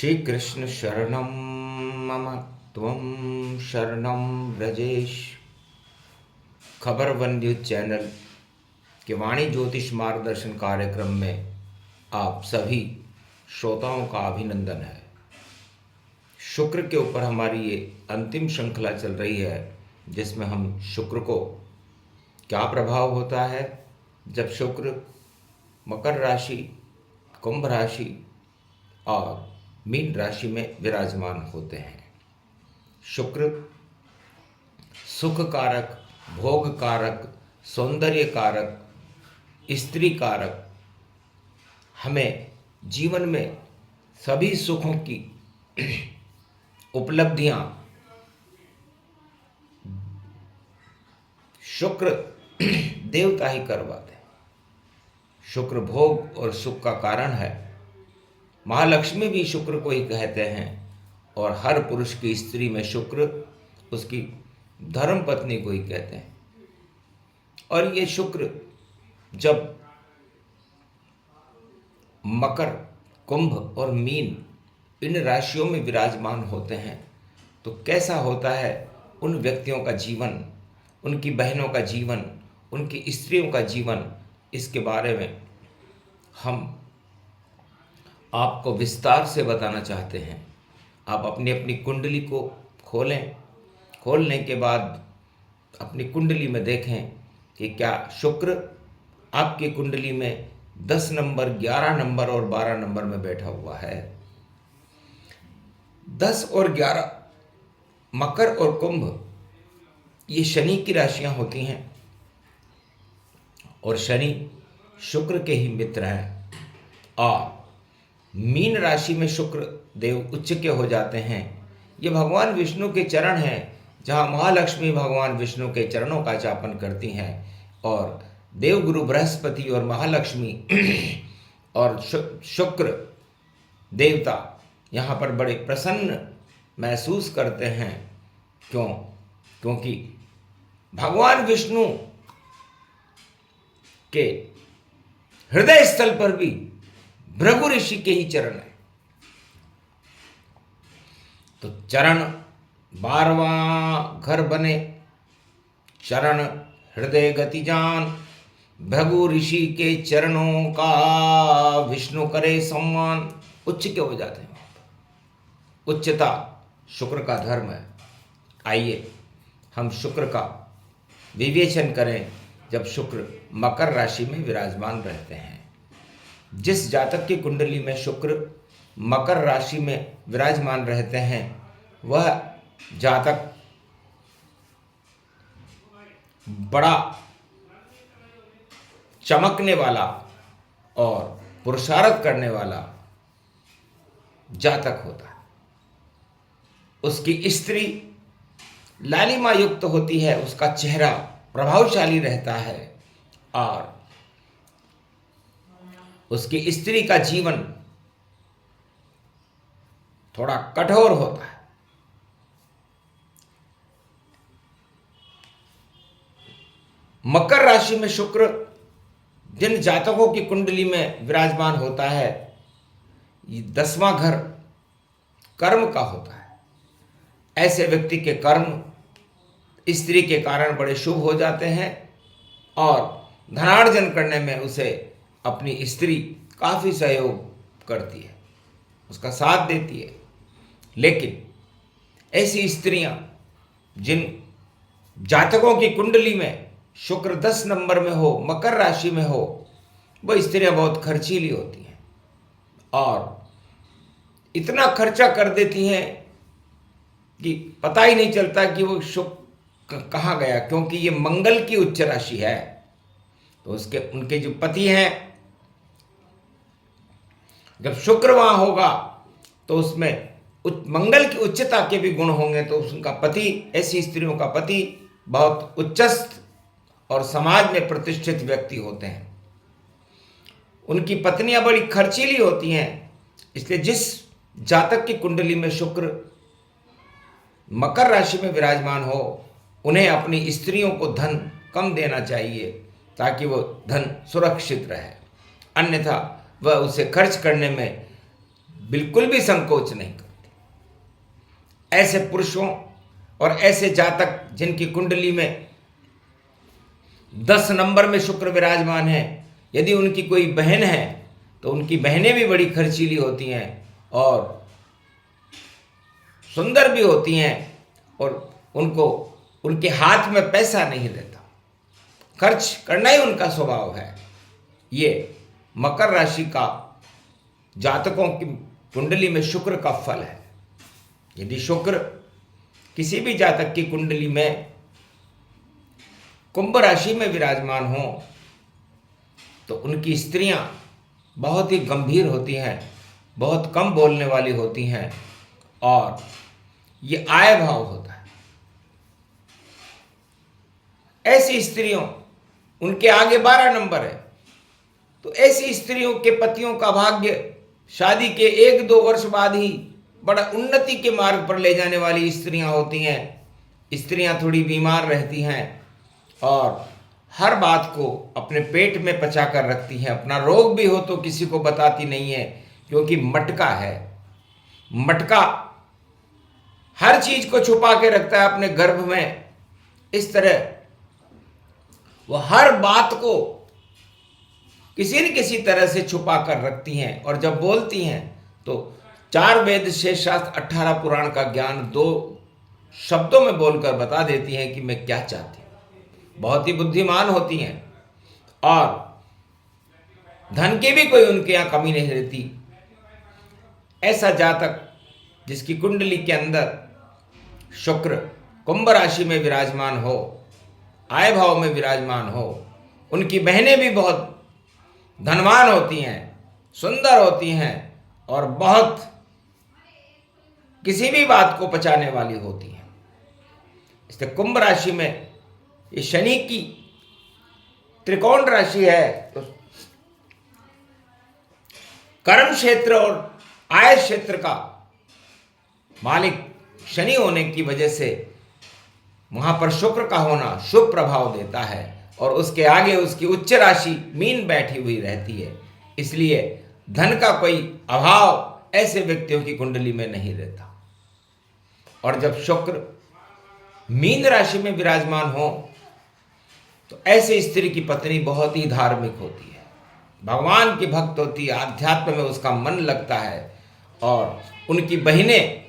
श्री कृष्ण शरणम मम त्वं शरणम ब्रजेश। खबर वन न्यूज चैनल के वाणी ज्योतिष मार्गदर्शन कार्यक्रम में आप सभी श्रोताओं का अभिनंदन है। शुक्र के ऊपर हमारी ये अंतिम श्रृंखला चल रही है, जिसमें हम शुक्र को क्या प्रभाव होता है जब शुक्र मकर राशि, कुंभ राशि और मीन राशि में विराजमान होते हैं। शुक्र सुख कारक, भोग कारक, सौंदर्य कारक, स्त्री कारक, हमें जीवन में सभी सुखों की उपलब्धियां शुक्र देवता ही करवाते हैं। शुक्र भोग और सुख का कारण है। महालक्ष्मी भी शुक्र को ही कहते हैं और हर पुरुष की स्त्री में शुक्र उसकी धर्म पत्नी को ही कहते हैं। और ये शुक्र जब मकर, कुंभ और मीन इन राशियों में विराजमान होते हैं तो कैसा होता है उन व्यक्तियों का जीवन, उनकी बहनों का जीवन, उनकी स्त्रियों का जीवन, इसके बारे में हम आपको विस्तार से बताना चाहते हैं। आप अपनी अपनी कुंडली को खोलें। खोलने के बाद अपनी कुंडली में देखें कि क्या शुक्र आपकी कुंडली में 10 नंबर, 11 नंबर और 12 नंबर में बैठा हुआ है। 10 और 11 मकर और कुंभ ये शनि की राशियां होती हैं और शनि शुक्र के ही मित्र हैं। और मीन राशि में शुक्र देव उच्च के हो जाते हैं। ये भगवान विष्णु के चरण हैं, जहाँ महालक्ष्मी भगवान विष्णु के चरणों का जापन करती हैं और देवगुरु बृहस्पति और महालक्ष्मी और शुक्र देवता यहाँ पर बड़े प्रसन्न महसूस करते हैं। क्योंकि भगवान विष्णु के हृदय स्थल पर भी भृगु ऋषि के ही चरण है। तो चरण 12वां घर बने, चरण हृदय गति जान, भृगु ऋषि के चरणों का विष्णु करे सम्मान। उच्च के हो जाते हैं। उच्चता शुक्र का धर्म है। आइए हम शुक्र का विवेचन करें जब शुक्र मकर राशि में विराजमान रहते हैं। जिस जातक की कुंडली में शुक्र मकर राशि में विराजमान रहते हैं वह जातक बड़ा चमकने वाला और पुरुषार्थ करने वाला जातक होता है। उसकी स्त्री लालिमा युक्त होती है, उसका चेहरा प्रभावशाली रहता है और उसकी स्त्री का जीवन थोड़ा कठोर होता है। मकर राशि में शुक्र जिन जातकों की कुंडली में विराजमान होता है, ये 10वां घर कर्म का होता है। ऐसे व्यक्ति के कर्म स्त्री के कारण बड़े शुभ हो जाते हैं और धनार्जन करने में उसे अपनी स्त्री काफ़ी सहयोग करती है, उसका साथ देती है। लेकिन ऐसी स्त्रियां जिन जातकों की कुंडली में शुक्र 10 नंबर में हो, मकर राशि में हो, वह स्त्रियां बहुत खर्चीली होती हैं और इतना खर्चा कर देती हैं कि पता ही नहीं चलता कि वो शुक्र कहाँ गया, क्योंकि ये मंगल की उच्च राशि है। तो उनके जो पति हैं, जब शुक्र वहां होगा तो उसमें मंगल की उच्चता के भी गुण होंगे, तो उनका पति, ऐसी स्त्रियों का पति बहुत उच्चस्थ और समाज में प्रतिष्ठित व्यक्ति होते हैं। उनकी पत्नियां बड़ी खर्चीली होती हैं। इसलिए जिस जातक की कुंडली में शुक्र मकर राशि में विराजमान हो, उन्हें अपनी स्त्रियों को धन कम देना चाहिए ताकि वो धन सुरक्षित रहे, अन्यथा वह उसे खर्च करने में बिल्कुल भी संकोच नहीं करती। ऐसे पुरुषों और ऐसे जातक जिनकी कुंडली में 10 नंबर में शुक्र विराजमान है, यदि उनकी कोई बहन है तो उनकी बहनें भी बड़ी खर्चीली होती हैं और सुंदर भी होती हैं और उनको उनके हाथ में पैसा नहीं रहता, खर्च करना ही उनका स्वभाव है। ये मकर राशि का जातकों की कुंडली में शुक्र का फल है। यदि शुक्र किसी भी जातक की कुंडली में कुंभ राशि में विराजमान हो तो उनकी स्त्रियां बहुत ही गंभीर होती हैं, बहुत कम बोलने वाली होती हैं और ये आय भाव होता है। ऐसी स्त्रियों, उनके आगे 12 नंबर है, तो ऐसी स्त्रियों के पतियों का भाग्य शादी के 1-2 वर्ष बाद ही बड़ा उन्नति के मार्ग पर ले जाने वाली स्त्रियां होती हैं। स्त्रियां थोड़ी बीमार रहती हैं और हर बात को अपने पेट में पचा कर रखती हैं। अपना रोग भी हो तो किसी को बताती नहीं है, क्योंकि मटका है। मटका हर चीज को छुपा के रखता है अपने गर्भ में। इस तरह वो हर बात को किसी न किसी तरह से छुपा कर रखती हैं और जब बोलती हैं तो 4 वेद 6 शास्त्र 18 पुराण का ज्ञान 2 शब्दों में बोलकर बता देती हैं कि मैं क्या चाहती हूँ। बहुत ही बुद्धिमान होती हैं और धन की भी कोई उनके यहाँ कमी नहीं रहती। ऐसा जातक जिसकी कुंडली के अंदर शुक्र कुंभ राशि में विराजमान हो, आय भाव में विराजमान हो, उनकी बहनें भी बहुत धनवान होती हैं, सुंदर होती हैं और बहुत किसी भी बात को पचाने वाली होती हैं। इसलिए कुंभ राशि में ये शनि की त्रिकोण राशि है, तो कर्म क्षेत्र और आय क्षेत्र का मालिक शनि होने की वजह से वहां पर शुक्र का होना शुभ प्रभाव देता है और उसके आगे उसकी उच्च राशि मीन बैठी हुई रहती है। इसलिए धन का कोई अभाव ऐसे व्यक्तियों की कुंडली में नहीं रहता। और जब शुक्र मीन राशि में विराजमान हो तो ऐसे स्त्री की पत्नी बहुत ही धार्मिक होती है, भगवान की भक्त होती है, आध्यात्म में उसका मन लगता है और उनकी बहनें,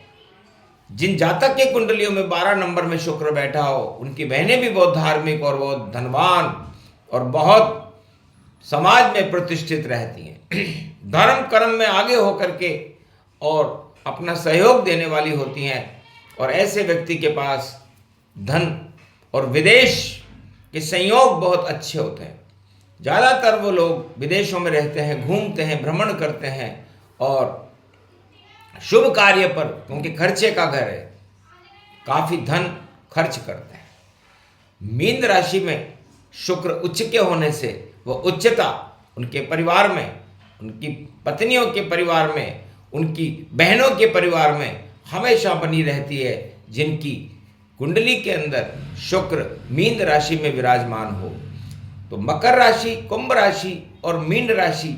जिन जातक के कुंडलियों में 12 नंबर में शुक्र बैठा हो, उनकी बहनें भी बहुत धार्मिक और बहुत धनवान और बहुत समाज में प्रतिष्ठित रहती हैं। धर्म कर्म में आगे होकर के और अपना सहयोग देने वाली होती हैं और ऐसे व्यक्ति के पास धन और विदेश के संयोग बहुत अच्छे होते हैं। ज़्यादातर वो लोग विदेशों में रहते हैं, घूमते हैं, भ्रमण करते हैं और शुभ कार्य पर, क्योंकि खर्चे का घर है, काफी धन खर्च करते हैं। मीन राशि में शुक्र उच्च के होने से वह उच्चता उनके परिवार में, उनकी पत्नियों के परिवार में, उनकी बहनों के परिवार में हमेशा बनी रहती है, जिनकी कुंडली के अंदर शुक्र मीन राशि में विराजमान हो। तो मकर राशि, कुंभ राशि और मीन राशि,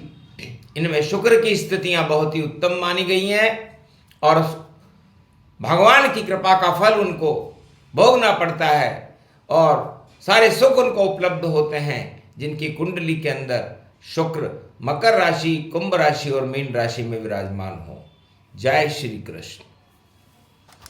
इनमें शुक्र की स्थितियां बहुत ही उत्तम मानी गई हैं और भगवान की कृपा का फल उनको भोगना पड़ता है और सारे सुख उनको उपलब्ध होते हैं जिनकी कुंडली के अंदर शुक्र मकर राशि, कुंभ राशि और मीन राशि में विराजमान हो। जय श्री कृष्ण।